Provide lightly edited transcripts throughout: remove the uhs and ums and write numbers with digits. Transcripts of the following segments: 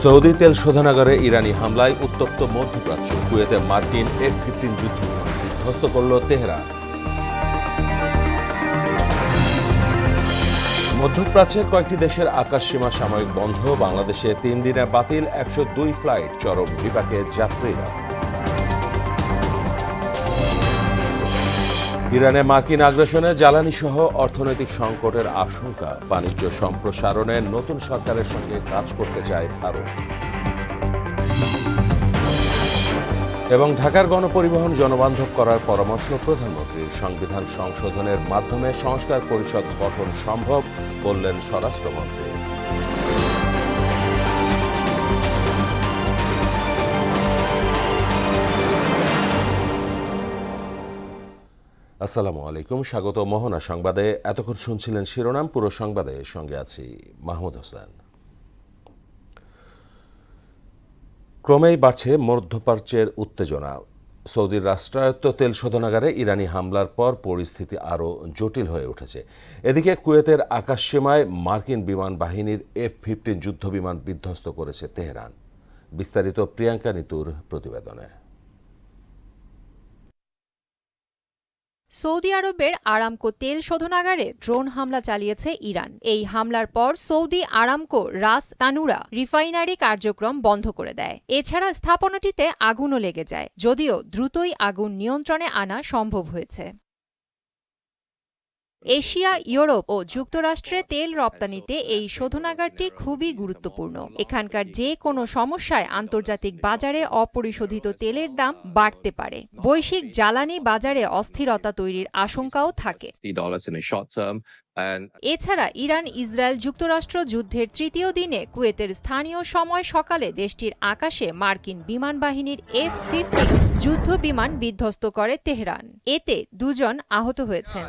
Saudi তেল শোধনাগারে ইরানি হামলায় উত্তপ্ত মধ্যপ্রাচ্য। কুয়েতে মার্কিন F-15 যুদ্ধবিমান বিধ্বস্ত করল তেহরান। মধ্যপ্রাচ্যের কয়েকটি দেশের আকাশসীমা সাময়িক বন্ধ। বাংলাদেশে 3 দিনে বাতিল 102 ফ্লাইট, চরম বিপাকে যাত্রীরা। ইরানে মার্কিন আগ্রাসনে জ্বালানি সহ অর্থনৈতিক সংকটের আশঙ্কা। বাণিজ্য সম্প্রসারণে নতুন সরকারের সঙ্গে কাজ করতে চায় ভারত। এবং ঢাকার গণপরিবহন জনবান্ধব করার পরামর্শ প্রধানমন্ত্রীর। সংবিধান সংশোধনের মাধ্যমে সংস্কার পরিষদ গঠন সম্ভব বললেন স্বরাষ্ট্রমন্ত্রী। আসসালামু আলাইকুম, স্বাগত মোহনা সংবাদে। এতক্ষণ শুনছিলেন শিরোনাম, পুরো সংবাদে সঙ্গে আছি মাহমুদ হোসেন। ক্রমেই বাড়ছে মধ্যপ্রাচ্যের উত্তেজনা। সৌদির রাষ্ট্রায়ত্ত তেল শোধনাগারে ইরানি হামলার পর পরিস্থিতি আরও জটিল হয়ে উঠেছে। এদিকে কুয়েতের আকাশসীমায় মার্কিন বিমান বাহিনীর F-15 যুদ্ধবিমান বিধ্বস্ত করেছে তেহরান। বিস্তারিত প্রিয়াঙ্কা নিতুর প্রতিবেদনে। সৌদি আরবের আরামকো তেল শোধনাগারে ড্রোন হামলা চালিয়েছে ইরান। এই হামলার পর সৌদি আরামকো রাস তানুরা রিফাইনারি কার্যক্রম বন্ধ করে দেয়। এছাড়া স্থাপনাটিতে আগুনও লেগে যায়, যদিও দ্রুতই আগুন নিয়ন্ত্রণে আনা সম্ভব হয়েছে। এশিয়া, ইউরোপ ও যুক্তরাষ্ট্রে তেল রপ্তানিতে এই শোধনাগারটি খুবই গুরুত্বপূর্ণ। এখানকার যে কোনো সমস্যায় আন্তর্জাতিক বাজারে অপরিশোধিত তেলের দাম বাড়তে পারে। বৈশ্বিক জ্বালানি বাজারে অস্থিরতা তৈরির আশঙ্কাও থাকে। এছাড়া ইরান ইসরায়েল যুক্তরাষ্ট্র যুদ্ধের তৃতীয় দিনে কুয়েতের স্থানীয় সময় সকালে দেশটির আকাশে মার্কিন বিমান বাহিনীর F-15 যুদ্ধ বিমান বিধ্বস্ত করে তেহরান। এতে 2 জন আহত হয়েছেন।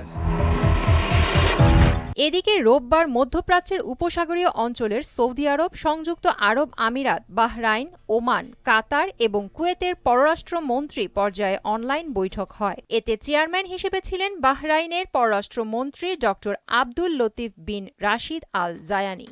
এদিকে রোববার মধ্যপ্রাচ্যের উপসাগরীয় অঞ্চলের সৌদি আরব, সংযুক্ত আরব আমিরাত, বাহরাইন, ওমান, কাতার এবং কুয়েতের পররাষ্ট্রমন্ত্রী পর্যায়ে অনলাইন বৈঠক হয়। এতে চেয়ারম্যান হিসেবে ছিলেন বাহরাইনের পররাষ্ট্রমন্ত্রী ড আব্দুল লতিফ বিন রাশিদ আল জায়ানি।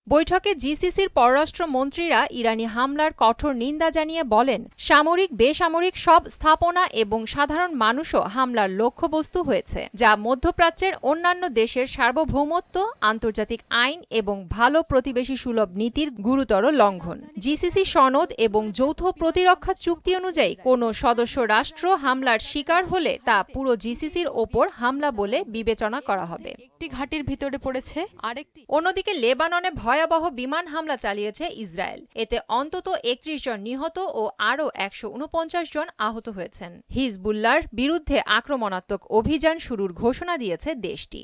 বৈঠকে জিসিসির পররাষ্ট্রমন্ত্রীরা ইরানি হামলার কঠোর নিন্দা জানিয়ে বলেন, সামরিক বেসামরিক সব স্থাপনা এবং সাধারণ মানুষও হামলার লক্ষ্যবস্তু হয়েছে, যা মধ্যপ্রাচ্যের অন্যান্য দেশের সার্বভৌমত্ব, আন্তর্জাতিক আইন এবং ভালো প্রতিবেশী সুলভ নীতির গুরুতর লঙ্ঘন। জিসিসি সনদ এবং যৌথ প্রতিরক্ষা চুক্তি অনুযায়ী কোনো সদস্য রাষ্ট্র হামলার শিকার হলে তা পুরো জিসিসির ওপর হামলা বলে বিবেচনা করা হবে। একটি ঘাঁটির ভিতরে পড়েছে আরেকটি। অন্যদিকে লেবাননে ভয়াবহ বিমান হামলা চালিয়েছে ইসরায়েল। এতে অন্তত 31 জন নিহত ও আরও 149 জন আহত হয়েছেন। হিজবুল্লাহর বিরুদ্ধে আক্রমণাত্মক অভিযান শুরুর ঘোষণা দিয়েছে দেশটি।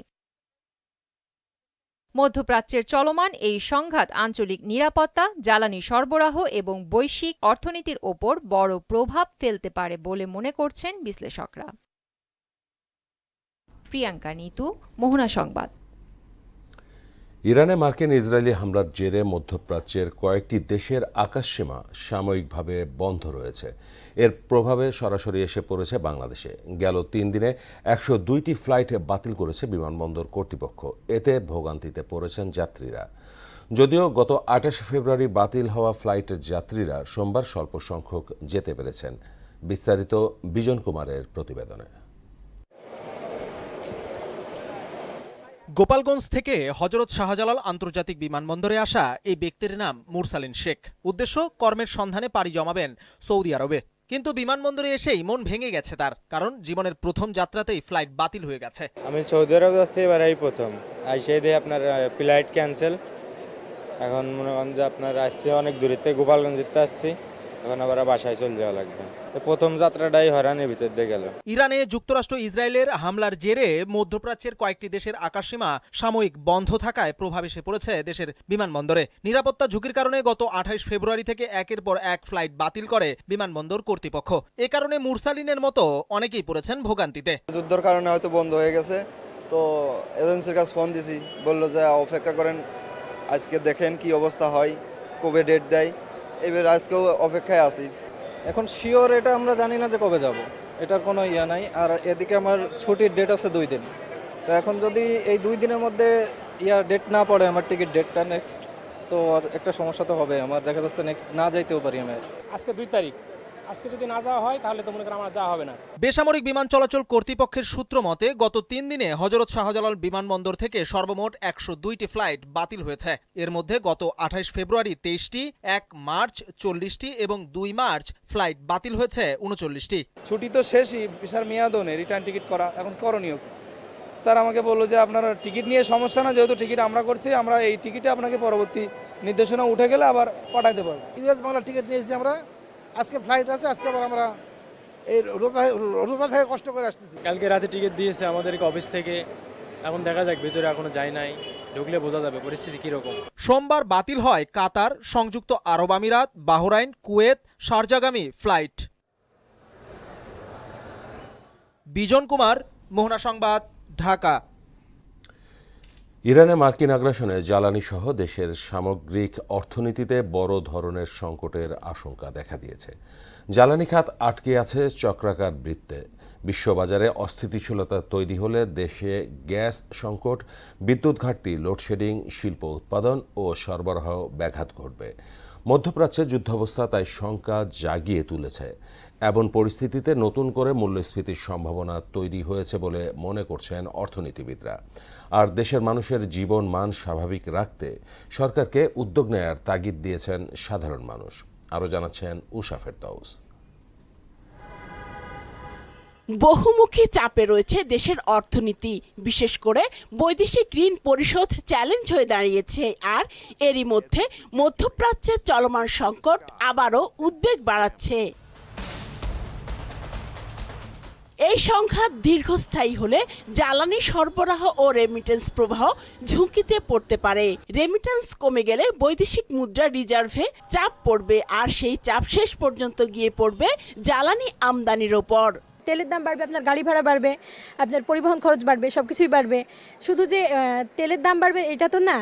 মধ্যপ্রাচ্যের চলমান এই সংঘাত আঞ্চলিক নিরাপত্তা, জ্বালানি সরবরাহ এবং বৈশ্বিক অর্থনীতির ওপর বড় প্রভাব ফেলতে পারে বলে মনে করছেন বিশ্লেষকরা। প্রিয়াঙ্কা নিতু, মোহনা সংবাদ। ইরানে মার্কিন ইসরায়েলি হামলার জেরে মধ্যপ্রাচ্যের কয়েকটি দেশের আকাশসীমা সাময়িকভাবে বন্ধ রয়েছে। এর প্রভাবে সরাসরি এসে পড়েছে বাংলাদেশে। গেল 3 দিনে 102টি ফ্লাইট বাতিল করেছে বিমানবন্দর কর্তৃপক্ষ। এতে ভোগান্তিতে পড়েছেন যাত্রীরা। যদিও গত 28 ফেব্রুয়ারি বাতিল হওয়া ফ্লাইটের যাত্রীরা সোমবার স্বল্প সংখ্যক যেতে পেরেছেন। বিস্তারিত বিজন কুমারের প্রতিবেদনে। গোপালগঞ্জ থেকে হযরত শাহজালাল আন্তর্জাতিক বিমানবন্দরে আসা এই ব্যক্তির নাম মুরসালিন শেখ। উদ্দেশ্য, কর্মের সন্ধানে পাড়ি জমাবেন সৌদি আরবে। কিন্তু বিমানবন্দরে এসেই মন ভেঙে গেছে তার, কারণ জীবনের প্রথম যাত্রাতেই ফ্লাইট বাতিল হয়ে গেছে। আমি সৌদি আরব যাচ্ছি এবার এই প্রথম আইসে দিয়ে আপনার ফ্লাইট ক্যান্সেল। এখন মনে করেন যে আপনার আসছে অনেক দূরে থেকে, গোপালগঞ্জ যেতে আসছি, এখন আবার বাসায় চলে যাওয়া লাগবে। প্রথম যাত্রাটাই হয়রানির ভিতর দিয়ে গেল। ইরানে যুক্তরাষ্ট্র ইসরায়েলের হামলার জেরে মধ্যপ্রাচ্যের কয়েকটি দেশের আকাশসীমা সাময়িক বন্ধ থাকায় প্রভাব এসে পড়েছে দেশের বিমানবন্দরে। নিরাপত্তা ঝুঁকির কারণে গত 28 ফেব্রুয়ারি থেকে একের পর এক ফ্লাইট বাতিল করে বিমানবন্দর কর্তৃপক্ষ। এ কারণে মুরসালিনের মতো অনেকেই পড়েছেন ভোগান্তিতে। যুদ্ধের কারণে হয়তো বন্ধ হয়ে গেছে, তো এজেন্সির কাছে ফোন দিছি, বললো যে অপেক্ষা করেন, আজকে দেখেন কি অবস্থা হয়, কবে ডেট দেয়। এবার আজকেও অপেক্ষায় আছি। এখন শিওর এটা আমরা জানি না যে কবে যাব, এটার কোনো ইয়া নাই। আর এদিকে আমার ছুটির ডেট আছে 2 দিন, তো এখন যদি এই 2 দিনের মধ্যে ডেট না পড়ে, আমার টিকিট ডেটটা নেক্সট, তো আর একটা সমস্যা তো হবে, আমার দেখা যাচ্ছে নেক্সট না যাইতেও পারি আমি। আজকে 2 তারিখ, আজকে যদি না যাওয়া হয় তাহলে তো মনে করেন আমার যাওয়া হবে না। বেসামরিক বিমান চলাচল কর্তৃপক্ষের সূত্র মতে গত 3 দিনে হযরত শাহজালাল বিমানবন্দর থেকে সর্বমোট 102টি ফ্লাইট বাতিল হয়েছে। এর মধ্যে গত 28 ফেব্রুয়ারি 23টি, 1 মার্চ 40টি এবং 2 মার্চ ফ্লাইট বাতিল হয়েছে 39টি। ছুটি তো শেষই, ভিসার মেয়াদও নেই, রিটার্ন টিকিট করা এখন করণীয় কি? তারা আমাকে বললো যে আপনার টিকিট নিয়ে সমস্যা না, যেহেতু টিকিট আমরা করছি, আমরা এই টিকিটে আপনাকে পরবর্তী নির্দেশনা উঠে গেলে আবার পাঠাইতে পারবো। ইউএস বাংলা টিকিট নিয়েছি আমরা, আজকে ফ্লাইট আছে, আজকে আবার আমরা এই রোজা থেকে কষ্ট করে আসতেছি। কালকে রাতে টিকিট দিয়েছে আমাদেরকে অফিস থেকে, এখন দেখা যাক, ভিতরে এখনো যায় নাই, ঢুকলে বোঝা যাবে পরিস্থিতি কীরকম। সোমবার বাতিল হয় কাতার, সংযুক্ত আরব আমিরাত, Bahrain, Kuwait, শারজাগামী flight. Bijan Kumar, মোহনা সংবাদ, ঢাকা। ইরানে মার্কিন আগ্রাসনে জ্বালানি সহ দেশের সামগ্রিক অর্থনীতিতে বড় ধরনের সংকটের আশঙ্কা দেখা দিয়েছে। জ্বালানি খাত আটকে আছে চক্রাকার বৃত্তে। বিশ্ববাজারে অস্থিতিশীলতা তৈরি হলে দেশে গ্যাস সংকট, বিদ্যুৎ ঘাটতি, লোডশেডিং, শিল্প উৎপাদন ও সরবরাহ ব্যাঘাত ঘটবে। মধ্যপ্রাচ্যে যুদ্ধাবস্থা তাই শঙ্কা জাগিয়ে তুলেছে। এমন পরিস্থিতিতে নতুন করে মূল্যস্ফীতির সম্ভাবনা তৈরি হয়েছে বলে মনে করছেন অর্থনীতিবিদরা। আর দেশের মানুষের জীবন মান স্বাভাবিক রাখতে সরকারকে উদ্যোগ নেয়ার তাগিদ দিয়েছেন সাধারণ মানুষ। আরও জানাচ্ছেন উষা ফেরদৌস। বহুমুখী চাপে রয়েছে দেশের অর্থনীতি, বিশেষ করে বৈদেশিক ঋণ পরিশোধ চ্যালেঞ্জ হয়ে দাঁড়িয়েছে। আর এরই মধ্যে মধ্যপ্রাচ্যের চলমান সংকট আবারও উদ্বেগ বাড়াচ্ছে। এই সংঘাত দীর্ঘস্থায়ী হলে জ্বালানি সরবরাহ ও রেমিটেন্স প্রবাহ ঝুঁকিতে পড়তে পারে। রেমিটেন্স কমে গেলে বৈদেশিক মুদ্রা রিজার্ভে চাপ পড়বে, আর সেই চাপ শেষ পর্যন্ত গিয়ে পড়বে জ্বালানি আমদানির ওপর। তেলের দাম বাড়বে, আপনার গাড়ি ভাড়া বাড়বে, আপনার পরিবহন খরচ বাড়বে, সব কিছুই বাড়বে। শুধু যে তেলের দাম বাড়বে এটা তো না,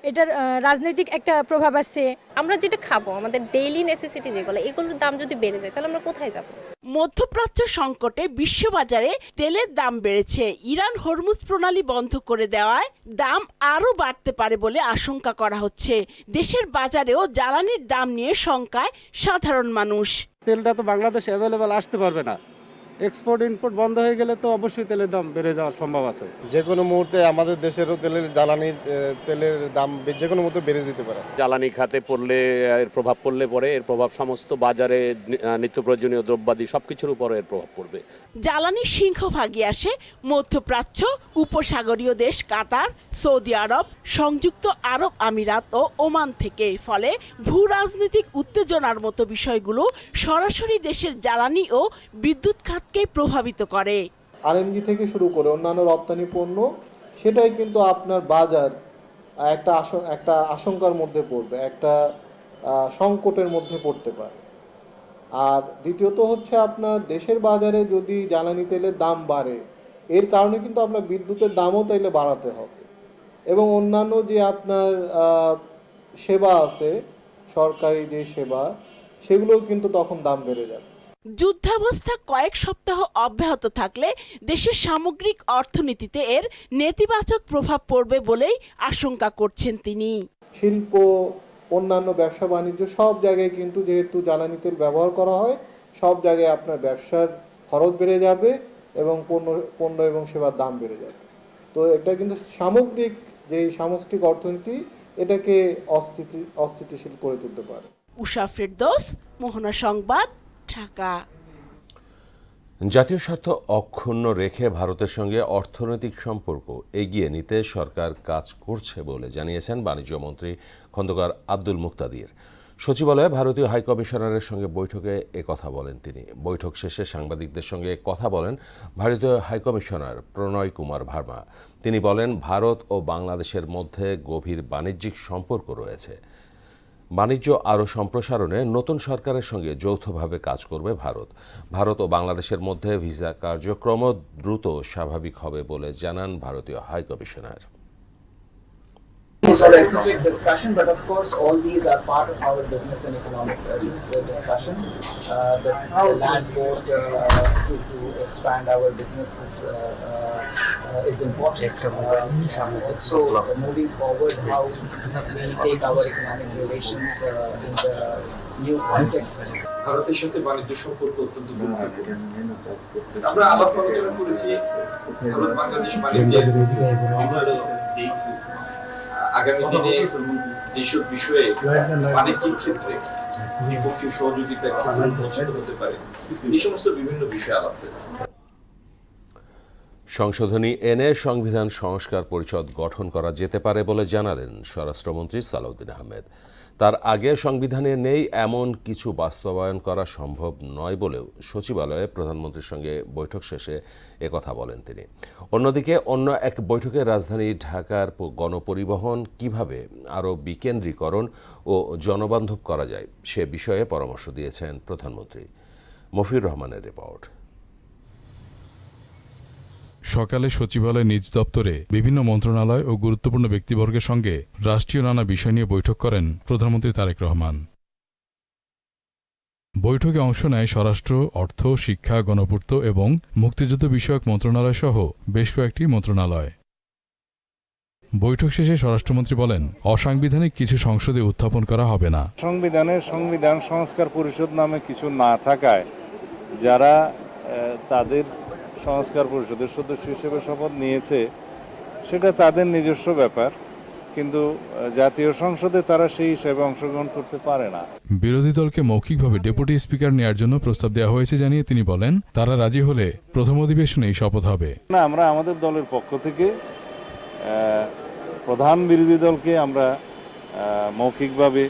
এটার রাজনৈতিক একটা প্রভাব আছে। আমরা যেটা খাবো, আমাদের ডেইলি নেসেসিটি যেগুলো, এগুলোর দাম যদি বেড়ে যায় তাহলে আমরা কোথায় যাব? মধ্যপ্রাচ্য সংকটে বিশ্ববাজারে তেলের দাম বেড়েছে। ইরান হরমুজ প্রণালী বন্ধ করে দেওয়ায় দাম আরও বাড়তে পারে বলে আশঙ্কা করা হচ্ছে। দেশের বাজারেও জ্বালানির দাম নিয়ে শঙ্কায় সাধারণ মানুষ। তেলটা তো বাংলাদেশে অ্যাভেলেবেল আসতে পারবে না, এক্সপোর্ট ইম্পোর্ট বন্ধ হয়ে গেলে তো অবশ্যই তেলের দাম বেড়ে যাওয়ার সম্ভব আছে। যে কোনো মুহূর্তে আমাদের দেশেরও তেলের দাম যে কোনো মুহূর্তে বেড়ে যেতে পারে। জ্বালানি খাতে পড়লে এর প্রভাব পড়লে পরে এর প্রভাব সমস্ত বাজারে নিত্য প্রয়োজনীয় দ্রব্যাদি সবকিছুর উপর এর প্রভাব পড়বে। জ্বালানির সিংহভাগই আসে মধ্যপ্রাচ্য, উপসাগরীয় দেশ কাতার, সৌদি আরব, সংযুক্ত আরব আমিরাত ও ওমান থেকে। ফলে ভূ রাজনৈতিক উত্তেজনার মতো বিষয়গুলো সরাসরি দেশের জ্বালানি ও বিদ্যুৎ খাতকে প্রভাবিত করে। আরএমজি থেকে শুরু করে অন্যান্য রপ্তানি পণ্য, সেটাই কিন্তু আপনার বাজার একটা আশঙ্কার মধ্যে পড়বে, একটা সংকটের মধ্যে পড়তে পারে। আর দ্বিতীয়ত হচ্ছে আপনার দেশের বাজারে যদি জ্বালানি তেলের দাম বাড়ে, এর কারণে কিন্তু আপনার বিদ্যুতের দামও তাইলে বাড়াতে হবে, এবং অন্যান্য যে আপনার সেবা আছে, সরকারি যে সেবা, সেগুলোও কিন্তু তখন দাম বেড়ে যাবে। যুদ্ধাবস্থা কয়েক সপ্তাহ অব্যাহত থাকলে দেশের সামগ্রিক অর্থনীতিতে এর নেতিবাচক প্রভাব পড়বে বলেই আশঙ্কা করছেন তিনি। শিল্প, অন্যান্য ব্যবসা বাণিজ্য সব জায়গায় কিন্তু যেহেতু জ্বালানি তেল ব্যবহার করা হয়, সব জায়গায় আপনার ব্যবসার খরচ বেড়ে যাবে এবং পণ্য এবং সেবার দাম বেড়ে যাবে। তো এটা কিন্তু সামগ্রিক যে সামষ্টিক অর্থনীতি, এটাকে অস্থিতিশীল করে তুলতে পারে। উষা ফেরদৌস, মোহনা সংবাদ, ঢাকা। জাতীয় স্বার্থ অক্ষুণ্ণ রেখে ভারতের সঙ্গে অর্থনৈতিক সম্পর্ক এগিয়ে নিতে সরকার কাজ করছে বলে জানিয়েছেন বাণিজ্য মন্ত্রী খন্দকার আব্দুল মুক্তাদির। সচিবালয়ে ভারতীয় হাইকমিশনারের সঙ্গে বৈঠকে একথা বলেন তিনি। বৈঠক শেষে সাংবাদিকদের সঙ্গে কথা বলেন ভারতীয় হাইকমিশনার প্রণয় কুমার ভার্মা। তিনি বলেন, ভারত ও বাংলাদেশের মধ্যে গভীর বাণিজ্যিক সম্পর্ক রয়েছে। বাণিজ্য আরও সম্প্রসারণে নতুন সরকারের সঙ্গে যৌথভাবে কাজ করবে ভারত। ভারত ও বাংলাদেশের মধ্যে ভিসা কার্যক্রম দ্রুত স্বাভাবিক হবে বলে জানান ভারতীয় high commissioner. Specific discussion, but of course all these are part of our business and economic discussion. The land port to expand our businesses is important. Also, moving forward, how we take our economic relations in the new context. ভারতের সাথে বাণিজ্য সম্পর্ক অত্যন্ত গুরুত্বপূর্ণ। আমরা আলাপ আলোচনা করেছি ভারত বাংলাদেশ বাণিজ্যের বিভিন্ন দিক, আগামী দিনে যেসব বিষয়ে বাণিজ্যিক ক্ষেত্রে দ্বিপক্ষীয় সহযোগিতার ক্ষেত্রে উন্মোচিত হতে পারে, এই সমস্ত বিভিন্ন বিষয়ে আলাপ হয়েছে। সংশোধনী এনে সংবিধান সংস্কার পরিষদ গঠন করা যেতে পারে বলে জানালেন স্বরাষ্ট্রমন্ত্রী সালাউদ্দিন আহমেদ। তার আগে সংবিধানে নেই এমন কিছু বাস্তবায়ন করা সম্ভব নয় বলেও সচিবালয়ে প্রধানমন্ত্রীর সঙ্গে বৈঠক শেষে একথা বলেন তিনি। অন্যদিকে অন্য এক বৈঠকে রাজধানী ঢাকার গণপরিবহন কিভাবে আরও বিকেন্দ্রীকরণ ও জনবান্ধব করা যায় সে বিষয়ে পরামর্শ দিয়েছেন প্রধানমন্ত্রী। মফিউর রহমানের রিপোর্ট। সকালে সচিবালয় নিজ দপ্তরে বিভিন্ন মন্ত্রণালয় ও গুরুত্বপূর্ণ ব্যক্তিবর্গের সঙ্গে রাষ্ট্রীয় নানা বিষয় নিয়ে বৈঠক করেন প্রধানমন্ত্রী তারেক রহমান। বৈঠকে অংশ নেয় স্বরাষ্ট্র, অর্থ, শিক্ষা, গণপূর্ত এবং মুক্তিযুদ্ধ বিষয়ক মন্ত্রণালয় সহ বেশ কয়েকটি মন্ত্রণালয়। বৈঠক শেষে স্বরাষ্ট্রমন্ত্রী বলেন, অসাংবিধানিক কিছু সংসদে উত্থাপন করা হবে না। সংবিধান সংস্কার পরিষদ নামে কিছু না থাকায় যারা তাদের সংস্কার পরিষদের সদস্য হিসেবে শপথ নিয়েছে সেটা তাদের নিজস্ব ব্যাপার, কিন্তু জাতীয় সংসদে তারা সেই হিসেবে অংশগ্রহণ করতে পারে না। বিরোধী দলকে মৌখিকভাবে ডেপুটি স্পিকার নেয়ার জন্য প্রস্তাব দেওয়া হয়েছে জানিয়ে তিনি বলেন, তারা রাজি হলে প্রথম অধিবেশনেই শপথ হবে না। আমরা আমাদের দলের পক্ষ থেকে প্রধান বিরোধী দলকে আমরা মৌখিকভাবে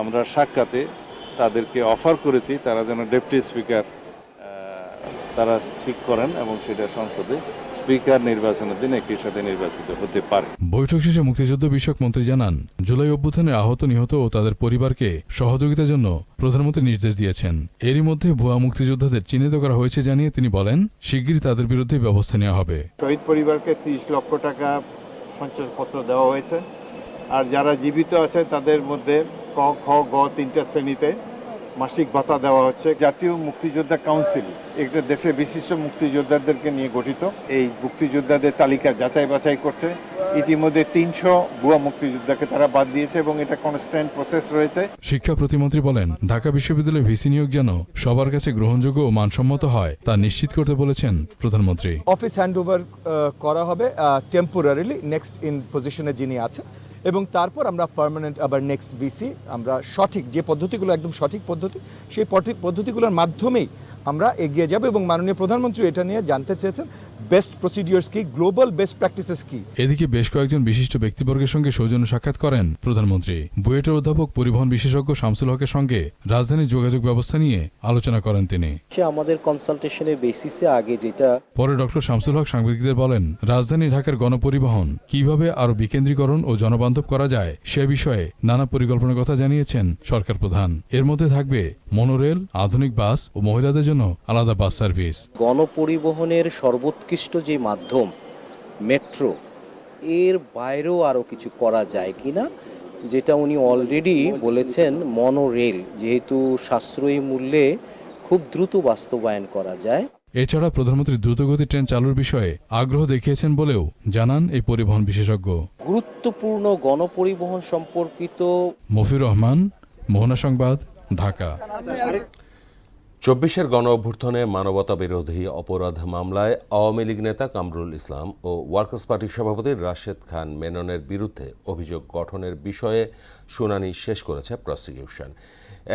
আমরা সাক্ষাতে তাদেরকে অফার করেছি তারা যেন ডেপুটি স্পিকার তারা ঠিক করেন এবং সেটা সংসদে স্পিকার নির্বাচনের দিন একই সাথে নির্বাচিত হতে পারে। বৈঠক শেষে মুক্তিযুদ্ধ বিষয়ক মন্ত্রী জানান, জুলাই অভ্যুত্থানে আহত, নিহত ও তাদের পরিবারকে সহযোগিতার জন্য প্রধানমন্ত্রী নির্দেশ দিয়েছেন। এরই মধ্যে ভুয়া মুক্তিযোদ্ধাদের চিহ্নিত করা হয়েছে জানিয়ে তিনি বলেন, শিগগিরই তাদের বিরুদ্ধে ব্যবস্থা নেওয়া হবে। শহীদ পরিবারকে 30 লক্ষ টাকা সঞ্চয়পত্র দেওয়া হয়েছে, আর যারা জীবিত আছে তাদের মধ্যে ক, খ, গ 3টা শ্রেণীতে মাসিক ভাতা দেওয়া হচ্ছে। জাতীয় মুক্তিযোদ্ধা কাউন্সিল একটা দেশের বিশিষ্ট মুক্তিযোদ্ধাদেরকে নিয়ে গঠিত, এই মুক্তিযোদ্ধাদের তালিকা যাচাই বাছাই করছে। ইতিমধ্যে 300 ভুয়া মুক্তিযোদ্ধাকে তারা বাদ দিয়েছে এবং এটা কনস্ট্যান্ট প্রসেস রয়েছে। শিক্ষা প্রতিমন্ত্রী বলেন, ঢাকা বিশ্ববিদ্যালয়ে ভিসি নিয়োগ যেন সবার কাছে গ্রহণযোগ্য ও মানসম্মত হয় তা নিশ্চিত করতে বলেছেন প্রধানমন্ত্রী। অফিস হ্যান্ডওভার করা হবে টেম্পোরারিলি নেক্সট ইন পজিশনে যিনি আছে, এবং তারপর আমরা পার্মানেন্ট আবার নেক্সট ভিসি আমরা সঠিক যে পদ্ধতিগুলো একদম সঠিক পদ্ধতি সেই পদ্ধতিগুলোর মাধ্যমেই আমরা এগিয়ে যাব। এবং মাননীয় প্রধানমন্ত্রী এটা নিয়ে জানতে চেয়েছেন বেস্ট প্রসিডিওর্স কি, গ্লোবাল বেস্ট প্র্যাকটিসেস কি। এদিকে বেশ কয়েকজন বিশিষ্ট ব্যক্তিবর্গের সঙ্গে সৌজন্য সাক্ষাৎ করেন প্রধানমন্ত্রী। বুয়েটের অধ্যাপক পরিবহন বিশেষজ্ঞ শামসুল হকের সঙ্গে রাজধানীর যোগাযোগ ব্যবস্থা নিয়ে আলোচনা করেন তিনি। আমাদের কনসালটেশনের বেসিসে আগে যেটা পরে ডক্টর শামসুল হক সাংবাদিকদের বলেন, রাজধানী ঢাকার গণপরিবহন কিভাবে আরো বিকেন্দ্রীকরণ ও জনবান্ধব করা যায় সে বিষয়ে নানা পরিকল্পনার কথা জানিয়েছেন সরকার প্রধান। এর মধ্যে থাকবে মনোরেল, আধুনিক বাস ও মহিলাদের জন্য আলাদা বাস সার্ভিস। গণপরিবহনের সর্বোৎকৃষ্ট যে মাধ্যম মেট্রো, এর বাইরেও আরো কিছু করা যায় কিনা, যেটা উনি অলরেডি বলেছেন মনোরেল যেহেতু সাশ্রয়ী মূল্যে খুব দ্রুত বাস্তবায়ন করা যায়। এছাড়া প্রধানমন্ত্রী দ্রুতগতি ট্রেন চালুর বিষয়ে আগ্রহ দেখিয়েছেন বলেও জানান এই পরিবহন বিশেষজ্ঞ। গুরুত্বপূর্ণ গণপরিবহন সম্পর্কিত। মফিউর রহমান, মোহনা সংবাদ, ঢাকা। 24-এর গণ অভ্যুত্থানে মানবতা বিরোধী অপরাধ মামলায় আওয়ামী লীগ নেতা কামরুল ইসলাম ও ওয়ার্কার্স পার্টির সভাপতি রাশেদ খান মেননের বিরুদ্ধে অভিযোগ গঠনের বিষয়ে শুনানি শেষ করেছে প্রসিকিউশন।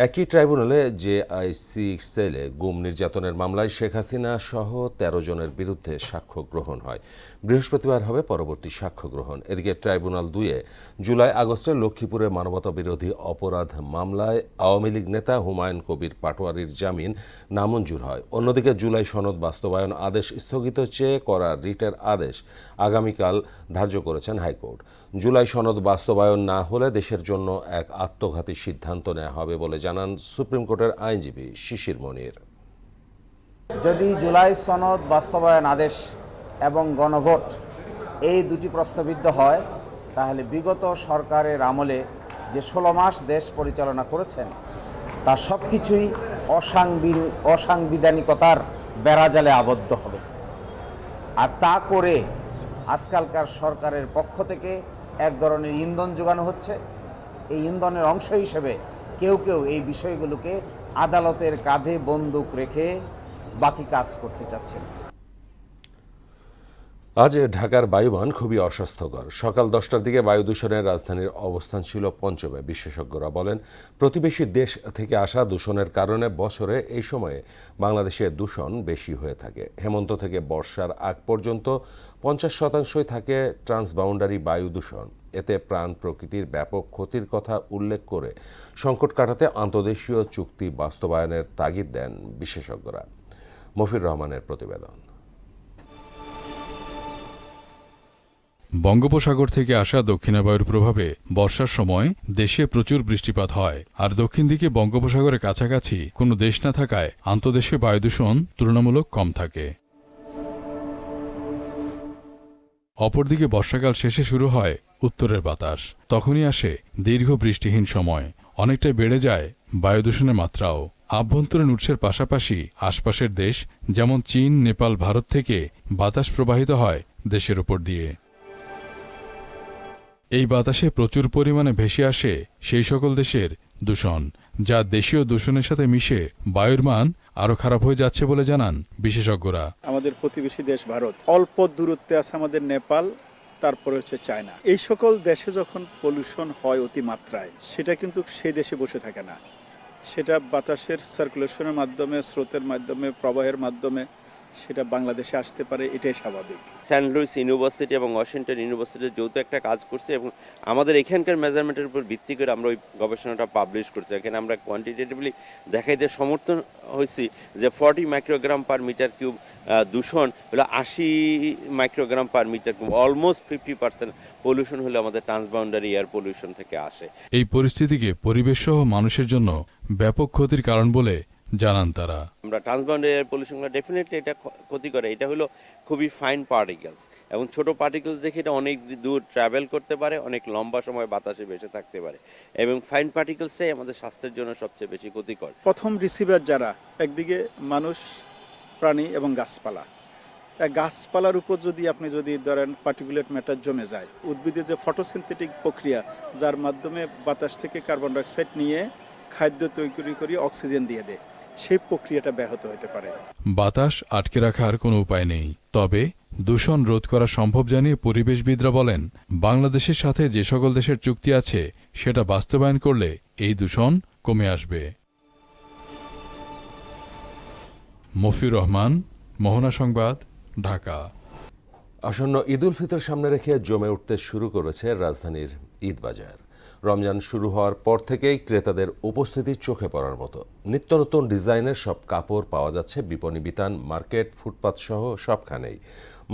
একই ট্রাইব্যুনালে জেআইসি সেলে গুম নির্যাতনের মামলায় শেখ হাসিনা সহ 13 জনের বিরুদ্ধে সাক্ষ্য গ্রহণ হয়। বৃহস্পতিবার হবে পরবর্তী সাক্ষ্য গ্রহণ। এদিকে ট্রাইব্যুনাল 2-এ জুলাই-আগস্টে লক্ষ্মীপুরে মানবতা বিরোধী অপরাধ মামলায় আওয়ামী লীগ নেতা হুমায়ুন কবির পাটোয়ারির জামিন নামঞ্জুর হয়। অন্যদিকে জুলাই সনদ বাস্তবায়ন আদেশ স্থগিত চেয়ে করা রিটের আদেশ আগামীকাল ধার্য করেছেন হাইকোর্ট। জুলাই সনদ বাস্তবায়ন না হলে দেশের জন্য এক আত্মঘাতী সিদ্ধান্ত নেওয়া হবে বলে জানান সুপ্রিম কোর্টের আইনজীবী শিশির মনির। যদি জুলাই সনদ বাস্তবায়ন আদেশ এবং গণভোট এই দুটি প্রস্তাবিত হয়, তাহলে বিগত সরকারের আমলে যে 16 মাস দেশ পরিচালনা করেছেন তার সব কিছুই অসাংবিধানিকতার বেড়াজালে আবদ্ধ হবে। আর তা করে আজকালকার সরকারের পক্ষ থেকে এক ধরনের ইন্ধন যোগানো হচ্ছে। এই ইন্ধনের অংশ হিসেবে কেউ কেউ এই বিষয়গুলোকে আদালতের কাঁধে বন্দুক রেখে বাকি কাজ করতে চাচ্ছেন। আজ ঢাকার বায়ুমান খুবই অস্বাস্থ্যকর। সকাল 10টার দিকে বায়ু দূষণের রাজধানীর অবস্থান ছিল পঞ্চমে। বিশেষজ্ঞরা বলেন, প্রতিবেশী দেশ থেকে আসা দূষণের কারণে বছরে এই সময়ে বাংলাদেশে দূষণ বেশি হয়ে থাকে। হেমন্ত থেকে বর্ষার আগ পর্যন্ত 50% থাকে ট্রান্সবাউন্ডারি বায়ু দূষণ। এতে প্রাণ প্রকৃতির ব্যাপক ক্ষতির কথা উল্লেখ করে সংকট কাটাতে আন্তর্দেশীয় চুক্তি বাস্তবায়নের তাগিদ দেন বিশেষজ্ঞরা। মফির রহমানের প্রতিবেদন। বঙ্গোপসাগর থেকে আসা দক্ষিণাবায়ুর প্রভাবে বর্ষার সময় দেশে প্রচুর বৃষ্টিপাত হয়, আর দক্ষিণ দিকে বঙ্গোপসাগরের কাছাকাছি কোনো দেশ না থাকায় আন্তর্দেশীয় বায়ুদূষণ তুলনামূলক কম থাকে। অপরদিকে বর্ষাকাল শেষে শুরু হয় উত্তরের বাতাস। তখনই আসে দীর্ঘ বৃষ্টিহীন সময়। অনেকটাই বেড়ে যায় বায়ুদূষণের মাত্রাও। আভ্যন্তরীণ উৎসের পাশাপাশি আশপাশের দেশ যেমন চীন, নেপাল, ভারত থেকে বাতাস প্রবাহিত হয় দেশের উপর দিয়ে। এই বাতাসে প্রচুর পরিমাণে ভেসে আসে সেই সকল দেশের দূষণ, যা দেশীয় দূষণের সাথে মিশে বায়ুর মান আরও খারাপ হয়ে যাচ্ছে বলে জানান বিশেষজ্ঞরা। আমাদের প্রতিবেশী দেশ ভারত, অল্প দূরত্বে আছে আমাদের নেপাল, তারপরে হচ্ছে চায়না। এই সকল দেশে যখন পলিউশন হয় অতিমাত্রায়, সেটা কিন্তু সেই দেশে বসে থাকে না, সেটা বাতাসের সার্কুলেশনের মাধ্যমে, স্রোতের মাধ্যমে, প্রবাহের মাধ্যমে সেটা বাংলাদেশে আসতে পারে, এটাই স্বাভাবিক। সেন্ট লুইস ইউনিভার্সিটি এবং ওয়াশিংটন ইউনিভার্সিটির যৌথ একটা কাজ করছে এবং আমাদের এখানকার মেজারমেন্টের উপর ভিত্তি করে আমরা ওই গবেষণাটা পাবলিশ করছি। এখানে আমরা কোয়ান্টিটেটিভলি দেখাইতে সমর্থন হয়েছি যে 40 মাইক্রোগ্রাম পার মিটার কিউব দূষণ হলো 80 microgram per metre cube, almost 50% pollution হলো আমাদের ট্রান্সবাউন্ডারি এয়ার পলিউশন থেকে আসে। এই পরিস্থিতিকে পরিবেশ সহ মানুষের জন্য ব্যাপক ক্ষতির কারণ বলে জানান তারা। আমরা ট্রান্সবাউন্ডারি এয়ার পলিউশনগুলো ডেফিনেটলি এটা ক্ষতি করে। এটা হলো খুবই ফাইন পার্টিকেলস এবং ছোট পার্টিকেলস দেখে এটা অনেক দূর ট্রাভেল করতে পারে, অনেক লম্বা সময় বাতাসে ভেসে থাকতে পারে এবং ফাইন পার্টিকেলসটাই আমাদের স্বাস্থ্যের জন্য সবচেয়ে বেশি ক্ষতিকর। প্রথম রিসিভার যারা, একদিকে মানুষ, প্রাণী এবং গাছপালা। গাছপালার উপর আপনি যদি ধরেন পার্টিকুলেট ম্যাটার জমে যায়, উদ্ভিদের যে ফটোসিনথেটিক প্রক্রিয়া, যার মাধ্যমে বাতাস থেকে কার্বন ডাইঅক্সাইড নিয়ে খাদ্য তৈরি করে অক্সিজেন দিয়ে দেয়, সেই প্রক্রিয়াটা ব্যাহত হতে পারে। বাতাস আটকে রাখার কোনো উপায় নেই, তবে দূষণ রোধ করা সম্ভব জানিয়ে পরিবেশবিদরা বলেন, বাংলাদেশের সাথে যে সকল দেশের চুক্তি আছে সেটা বাস্তবায়ন করলে এই দূষণ কমে আসবে। মফির রহমান, মোহনা সংবাদ, ঢাকা। আসন্ন ঈদ উল ফিতর সামনে রেখে জমে উঠতে শুরু করেছে রাজধানীর ঈদ বাজার। রমজান শুরু হওয়ার পর থেকেই ক্রেতাদের উপস্থিতি চোখে পড়ার মতো। নিত্য নতুন ডিজাইনের সব কাপড় পাওয়া যাচ্ছে বিপণী বিতান, মার্কেট, ফুটপাত সহ সবখানেই।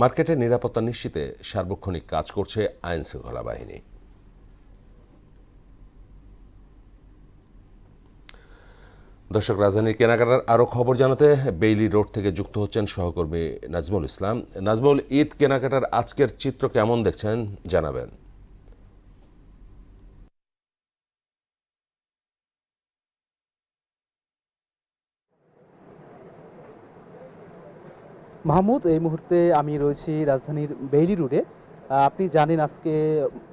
মার্কেটের নিরাপত্তা নিশ্চিতে সার্বক্ষণিক কাজ করছে আইন শৃঙ্খলা বাহিনী। দর্শক, রাজধানীর কেনাকাটার আরও খবর জানাতে বেইলি রোড থেকে যুক্ত হচ্ছেন সহকর্মী নাজমুল ইসলাম। নাজমুল, ঈদ কেনাকাটার আজকের চিত্র কেমন দেখছেন জানাবেন। মাহমুদ, এই মুহূর্তে আমি রয়েছি রাজধানীর বেইলি রোডে। আপনি জানেন আজকে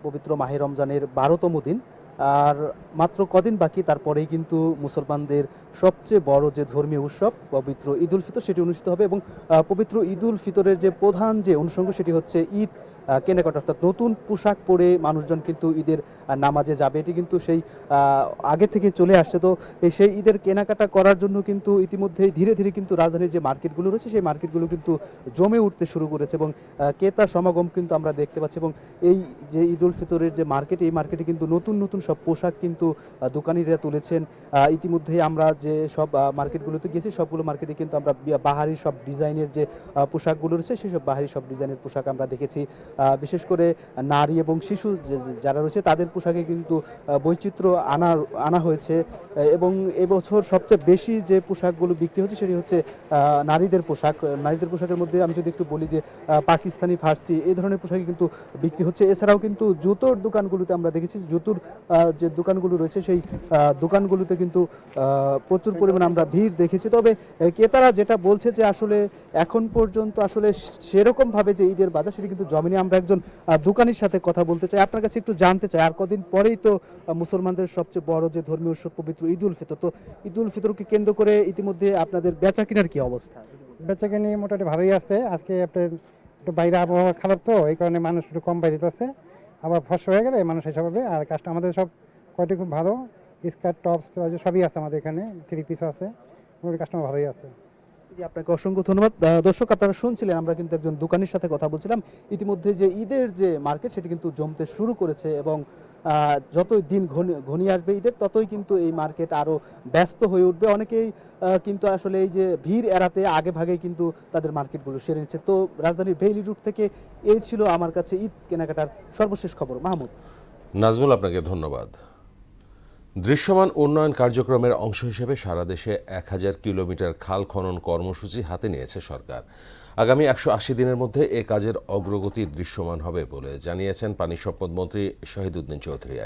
পবিত্র মাহে রমজানের 12তম দিন, আর মাত্র কদিন বাকি, তারপরেই কিন্তু মুসলমানদের সবচেয়ে বড় যে ধর্মীয় উৎসব পবিত্র ঈদ উল ফিতর সেটি অনুষ্ঠিত হবে। এবং পবিত্র ঈদ উল ফিতরের যে প্রধান যে অনুষঙ্গ সেটি হচ্ছে ঈদ কেনাকাটা, অর্থাৎ নতুন পোশাক পরে মানুষজন কিন্তু ঈদের নামাজে যাবে। এটি কিন্তু সেই আগে থেকে চলে আসছে। তো সেই ঈদের কেনাকাটা করার জন্য কিন্তু ইতিমধ্যেই ধীরে ধীরে কিন্তু রাজধানীর যে মার্কেটগুলো রয়েছে সেই মার্কেটগুলো কিন্তু জমে উঠতে শুরু করেছে এবং ক্রেতা সমাগম কিন্তু আমরা দেখতে পাচ্ছি। এবং এই যে ঈদ উল ফিতরের যে মার্কেট, এই মার্কেটে কিন্তু নতুন নতুন সব পোশাক কিন্তু দোকানিরা তুলেছেন। ইতিমধ্যেই আমরা যে সব মার্কেটগুলোতে গিয়েছি, সবগুলো মার্কেটে কিন্তু আমরা বাহারি সব ডিজাইনের যে পোশাকগুলো রয়েছে সেই সব বাহারি সব ডিজাইনের পোশাক আমরা দেখেছি। বিশেষ করে নারী এবং শিশু যারা রয়েছে তাদের পোশাকে কিন্তু বৈচিত্র্য আনা হয়েছে এবং এবছর সবচেয়ে বেশি যে পোশাকগুলো বিক্রি হচ্ছে সেটি হচ্ছে নারীদের পোশাকের মধ্যে আমি যদি একটু বলি যে পাকিস্তানি, ফার্সি এই ধরনের পোশাকই কিন্তু বিক্রি হচ্ছে। এছাড়াও কিন্তু জুতোর দোকানগুলোতে আমরা দেখেছি জুতোর যে দোকানগুলো রয়েছে সেই দোকানগুলোতে কিন্তু প্রচুর পরিমাণে আমরা ভিড় দেখেছি। তবে ক্রেতারা যেটা বলছে যে আসলে এখন পর্যন্ত আসলে সেরকম ভাবে যে ঈদের বাজার সেটি কিন্তু জমেনি। আমরা একজন দোকানির সাথে কথা বলতে চাই, আপনার কাছে একটু জানতে চাই, আর কদিন পরেই তো মুসলমানদের সবচেয়ে বড় যে ধর্মীয় উৎসব পবিত্র ঈদ উল ফিতর, তো ঈদ উল ফিতরকে কেন্দ্র করে ইতিমধ্যে আপনাদের বেচা কেনার কি অবস্থা? বেচাকেনি মোটামুটি ভালোই আছে। আজকে আপনার একটু বাইরে আবহাওয়া খারাপ, তো এই কারণে মানুষ একটু কম বাইরে আছে। আবার ফসল হয়ে গেলে মানুষ এসব হবে। আর কাজটা আমাদের সব কোয়ালিটি খুব ভালো, স্কার্ট, টপস, প্লাজো সবই আছে আমাদের এখানে, 3 পিস আছে, মোটামুটি কাস্টমার ভালোই আছে। জি, আপনাকে অসংখ্য ধন্যবাদ। দর্শক, আপনারা শুনছিলেন আমরা কিন্তু একজন দোকানির সাথে কথা বলছিলাম। ইতিমধ্যে যে ঈদের যে মার্কেট সেটি কিন্তু জমতে শুরু করেছে এবং যতই দিন ঘনিয়ে আসবে ঈদের ততই কিন্তু এই মার্কেট আরো ব্যস্ত হয়ে উঠবে। অনেকেই কিন্তু আসলে এই যে ভিড় এড়াতে আগে ভাগে কিন্তু তাদের মার্কেটগুলো সেরে নিচ্ছে। তো রাজধানীর বেইলি রুট থেকে এই ছিল আমার কাছে ঈদ কেনাকাটার সর্বশেষ খবর। মাহমুদ। নাজমুল, আপনাকে ধন্যবাদ। দৃশ্যমান উন্নয়ন কার্যক্রমের অংশ হিসেবে সারা দেশে 1000 কিলোমিটার খাল খনন কর্মসূচি হাতে নিয়েছে সরকার। আগামী 180 দিনের মধ্যে এ কাজের অগ্রগতি দৃশ্যমান হবে বলে জানিয়েছেন পানি সম্পদ মন্ত্রী শহীদউদ্দিন চৌধুরী।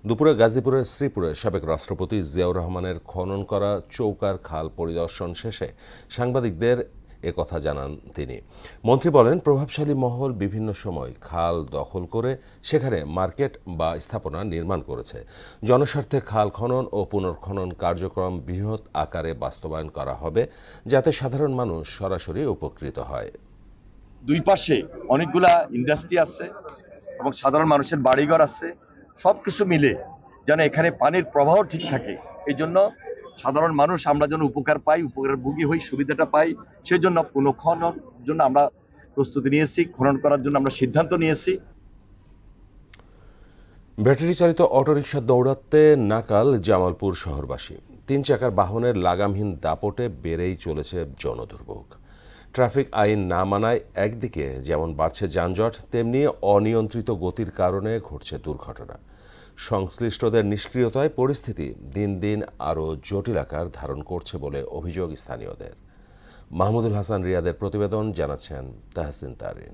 দুপুরে গাজীপুরের শ্রীপুরে সাবেক রাষ্ট্রপতি জিয়াউর রহমানের খনন করা চৌকার খাল পরিদর্শন শেষে সাংবাদিকদের একথা জানান তিনি। মন্ত্রী বলেন, প্রভাবশালী মহল বিভিন্ন সময় খাল দখল করে সেখানে মার্কেট বা স্থাপনা নির্মাণ করেছে। জনস্বার্থে খাল খনন ও পুনর্খনন কার্যক্রম বৃহৎ আকারে বাস্তবায়ন করা হবে যাতে সাধারণ মানুষ সরাসরি উপকৃত হয়। দুই পাশে অনেকগুলা ইন্ডাস্ট্রি আছে এবং সাধারণ মানুষের বাড়িঘর আছে, সবকিছু মিলে যেন এখানে পানির প্রবাহ ঠিক থাকে। এই জন্য সাধারণ মানুষ আমরা যেন উপকার পাই, উপকারভোগী হই, সুবিধাটা পাই, সেই জন্য পুনঃখননের জন্য আমরা প্রস্তুতি নিয়েছি, খনন করার জন্য আমরা সিদ্ধান্ত নিয়েছি। ব্যাটারি চালিত অটোরিকশা দৌড়াতে নাকাল জামালপুর শহরবাসী। 3 চাকার বাহনের লাগামহীন দাপটে বেড়েই চলেছে জনদুর্ভোগ। ট্রাফিক আইন না মানায় একদিকে যেমন বাড়ছে যানজট, তেমনি অনিয়ন্ত্রিত গতির কারণে ঘটছে দুর্ঘটনা। সংশ্লিষ্টদের নিষ্ক্রিয়তায় পরিস্থিতি দিন দিন আরও জটিল আকার ধারণ করছে বলে অভিযোগ স্থানীয়দের। মাহমুদুল হাসান রিয়াদের প্রতিবেদন, জানাচ্ছেন তাহসিন তারিন।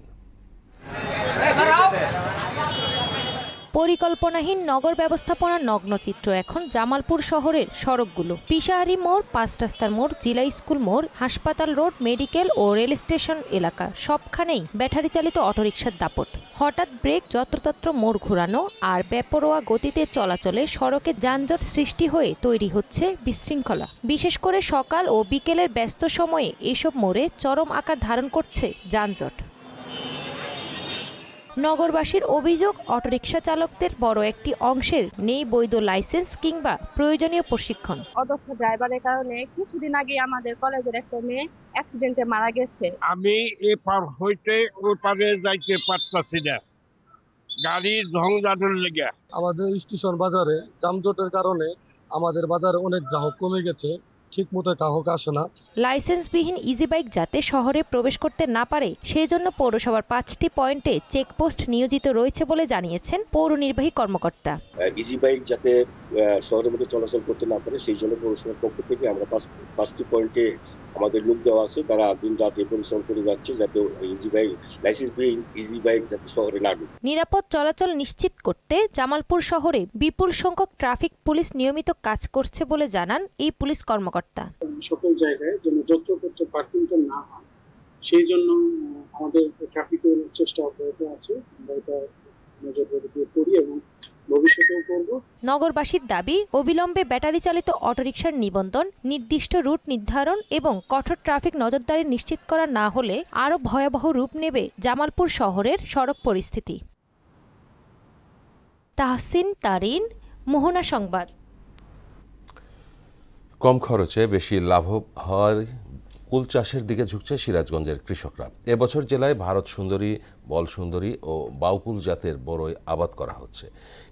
পরিকল্পনাহীন নগর ব্যবস্থাপনার নগ্নচিত্র এখন জামালপুর শহরের সড়কগুলো। পিসাহারি মোড়, 5 রাস্তার মোড়, জিলা স্কুল মোড়, হাসপাতাল রোড, মেডিকেল ও রেল স্টেশন এলাকা সবখানেই ব্যাটারি চালিত অটোরিকশার দাপট। হঠাৎ ব্রেক, যত্রতত্র মোড় ঘোরানো আর বেপরোয়া গতিতে চলাচলে সড়কে যানজট সৃষ্টি হয়ে তৈরি হচ্ছে বিশৃঙ্খলা। বিশেষ করে সকাল ও বিকেলের ব্যস্ত সময়ে এসব মোড়ে চরম আকার ধারণ করছে যানজট। নগরবাসীর অভিযোগ, অটোরিকশা চালকদের বড় একটি অংশের নেই বৈধ লাইসেন্স কিংবা প্রয়োজনীয় প্রশিক্ষণ। অদক্ষ ড্রাইভারের কারণে কিছুদিন আগে আমাদের কলেজের একটা মেয়ে অ্যাক্সিডেন্টে মারা গেছে। আমি এ পার হইতে ওই পারে যাইতে পারতাছি না, গাড়ির ঝঞ্ঝাটের লেগে। আমাদের স্টেশন বাজারে যানজটের কারণে আমাদের বাজারে অনেক গ্রাহক কমে গেছে, ঠিক মতো গ্রাহক আসে না। লাইসেন্সবিহীন ইজি বাইক যাতে শহরে প্রবেশ করতে না পারে সেই জন্য পৌরসভার 5টি পয়েন্টে চেকপোস্ট নিয়োজিত রয়েছে বলে জানিয়েছেন পৌর নির্বাহী কর্মকর্তা। ইজি বাইক যাতে শহরের মধ্যে চলাচল করতে না পারে সেই জন্য পৌরসভার পক্ষ থেকে আমরা 5টি পয়েন্টে আমাদের লোক দেওয়া আছে, তারা দিন রাতে পরিশ্রম করে যাচ্ছে যাতে ইজি বাইক, লাইসেন্সবিহীন ইজি বাইক যাতে শহরে না ঢুকে। নিরাপদ চলাচল নিশ্চিত করতে জামালপুর শহরে বিপুল সংখ্যক ট্রাফিক পুলিশ নিয়মিত কাজ করছে বলে জানান এই পুলিশ কর্মকর্তা। সকল জায়গায় যেন যত্রতত্র পার্কিং না হয় সেই জন্য আমাদের ট্রাফিকের চেষ্টা অব্যাহত আছে। আমরা এটা নজরদারি করি এবং ভবিষ্যতেও করব। নগরবাসীর দাবি, অবিলম্বে ব্যাটারি চালিত অটোরিকশার নিবন্ধন, নির্দিষ্ট রুট নির্ধারণ এবং কঠোর ট্রাফিক নজরদারি নিশ্চিত করা না হলে আরও ভয়াবহ রূপ নেবে জামালপুর শহরের সড়ক পরিস্থিতি। তাহসিন তারিন, মোহনা সংবাদ। কম খরচে বেশি লাভ হওয়ার কুল চাষের দিকে ঝুঁকছে সিরাজগঞ্জের কৃষকরা। এবছর জেলায় ভারত সুন্দরী, বল সুন্দরী ও বাউকুল জাতের বড়ই আবাদ করা হচ্ছে।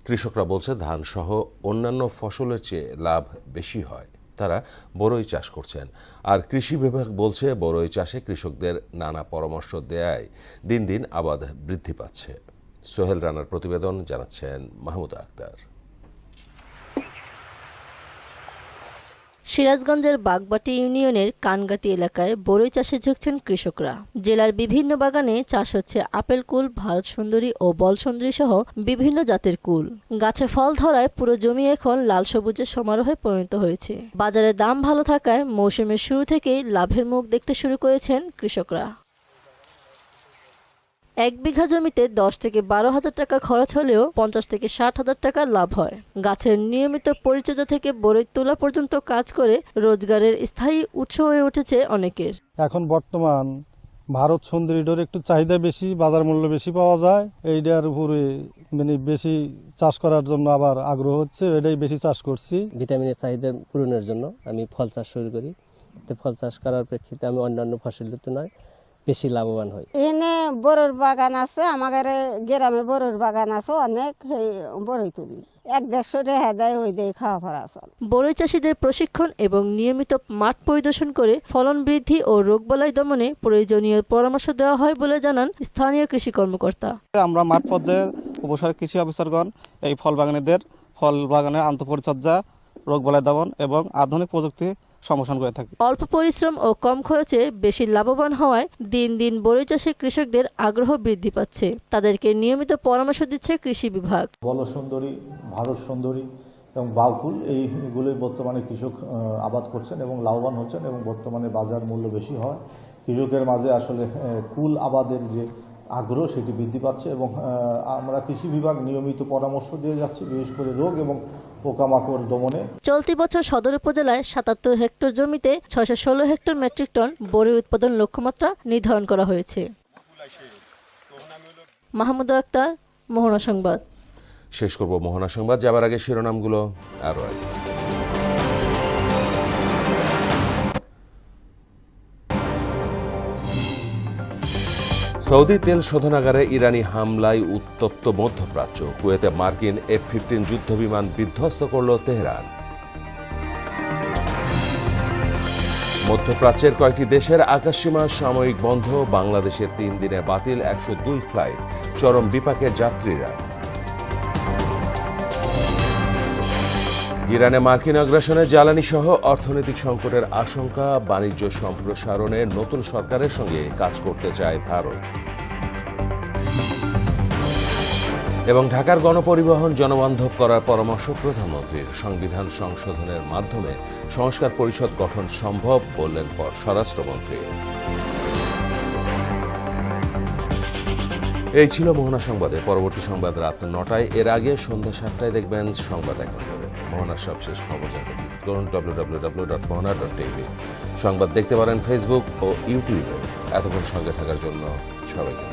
কৃষকরা বলছে ধান সহ অন্যান্য ফসলের চেয়ে লাভ বেশি হয়। তারা বড়ই চাষ করছেন। আর কৃষি বিভাগ বলছে বড়ই চাষে কৃষকদের নানা পরামর্শ দেয়ায় দিন দিন আবাদ বৃদ্ধি পাচ্ছে। সোহেল রানার প্রতিবেদন, জানাচ্ছেন মাহমুদা আক্তার। সিরাজগঞ্জের বাগবাটি ইউনিয়নের কানগাতি এলাকায় বড়ই চাষে ঝুঁকছেন কৃষকরা। জেলার বিভিন্ন বাগানে চাষ হচ্ছে আপেল কুল, ভারত সুন্দরী ও বল সুন্দরী সহ বিভিন্ন জাতের কুল। গাছে ফল ধরায় পুরো জমি এখন লাল সবুজের সমারোহে পরিণত হয়েছে। বাজারে দাম ভালো থাকায় মৌসুমের শুরু থেকেই লাভের মুখ দেখতে শুরু করেছেন কৃষকরা। 1 বিঘা জমিতে 10 থেকে 12 হাজার টাকা খরচ হলেও 50 থেকে 60 হাজার টাকা লাভ হয়। গাছের নিয়মিত পরিচর্যা থেকে বড়ই তোলা পর্যন্ত কাজ করে রোজগারের স্থায়ী উৎস হয়ে উঠেছে অনেকের। এখন বর্তমান ভারত সুন্দরীটার একটু চাহিদা বেশি, বাজার মূল্য বেশি পাওয়া যায়। এইটার উপরে মানে বেশি চাষ করার জন্য আবার আগ্রহ হচ্ছে, এটাই বেশি চাষ করছি। ভিটামিনের চাহিদা পূরণের জন্য আমি ফল চাষ শুরু করি। ফল চাষ করার প্রেক্ষিতে আমি অন্যান্য ফসলের তুলনায় বেশি লাভবান হয়। এখানে বড়র বাগান আছে, আমাদের গ্রামে বড়র বাগান আছে, অনেক বড়ই তুলি 1-150 টাকা দেয়, ওই দিয়ে খাওয়া ফরা চল। বড়ই চাষিদের প্রশিক্ষণ এবং নিয়মিত মাঠ পরিদর্শন করে ফলন বৃদ্ধি ও রোগবালাই দমনে প্রয়োজনীয় পরামর্শ দেওয়া হয় বলে জানান স্থানীয় কৃষি কর্মকর্তা। আমরা মাঠ পর্যায়ে উপসহায়ক কৃষি অফিসারগণ এই ফল বাগানের আন্তঃপরিচর্যা, রোগবালাই দমন এবং আধুনিক প্রযুক্তি সমর্থন করে থাকি। অল্প পরিশ্রম ও কম খরচে বেশি লাভবান হওয়ায় দিন দিন বড়ই চাষে কৃষকদের আগ্রহ বৃদ্ধি পাচ্ছে। তাদেরকে নিয়মিত পরামর্শ দিচ্ছে কৃষি বিভাগ। বল সুন্দরী, ভারত সুন্দরী এবং বাউকুল এইগুলোই বর্তমানে কৃষক আবাদ করছেন এবং লাভবান হচ্ছেন এবং বর্তমানে বাজার মূল্য বেশি হয় কৃষকের মাঝে আসলে কুল আবাদের যে আগ্রহ সেটি বৃদ্ধি পাচ্ছে এবং আমরা কৃষি বিভাগ নিয়মিত পরামর্শ দিয়ে যাচ্ছি, বিশেষ করে রোগ এবং পোকামাকড় দমনে। চলতি বছর সদর উপজেলায় 77 হেক্টর জমিতে 616 হেক্টর মেট্রিক টন বড়ই উৎপাদন লক্ষ্যমাত্রা নির্ধারণ করা হয়েছে। মাহমুদা আক্তার, মোহনা সংবাদ। শেষ করব মোহনা সংবাদ, যাবার আগে শিরোনামগুলো আরও আগে। সৌদি তেল শোধনাগারে ইরানি হামলায় উত্তপ্ত মধ্যপ্রাচ্য। কুয়েতে মার্কিন F-15 যুদ্ধবিমান বিধ্বস্ত করল তেহরান। মধ্যপ্রাচ্যের কয়েকটি দেশের আকাশসীমা সাময়িক বন্ধ। বাংলাদেশের 3 দিনে বাতিল 102 ফ্লাইট। চরম বিপাকে যাত্রীরা। ইরানে মার্কিন আগ্রাসনে জ্বালানি সহ অর্থনৈতিক সংকটের আশঙ্কা। বাণিজ্য সম্প্রসারণে নতুন সরকারের সঙ্গে কাজ করতে চায় ভারত। এবং ঢাকার গণপরিবহন জনবান্ধব করার পরামর্শ প্রধানমন্ত্রীর। সংবিধান সংশোধনের মাধ্যমে সংস্কার পরিষদ গঠন সম্ভব বললেন স্বরাষ্ট্রমন্ত্রী। এই ছিল মোহনা সংবাদে। পরবর্তী সংবাদ রাত 9টায়। এর আগে সন্ধ্যা 7টায় দেখবেন সংবাদ 1 ঘন্টায়। মোহনার সবশেষ খবর জানতে ভিজিট করুন www.mohana.tv। সংবাদ দেখতে পারেন ফেসবুক ও ইউটিউবে। এতক্ষণ সঙ্গে থাকার জন্য সবাইকে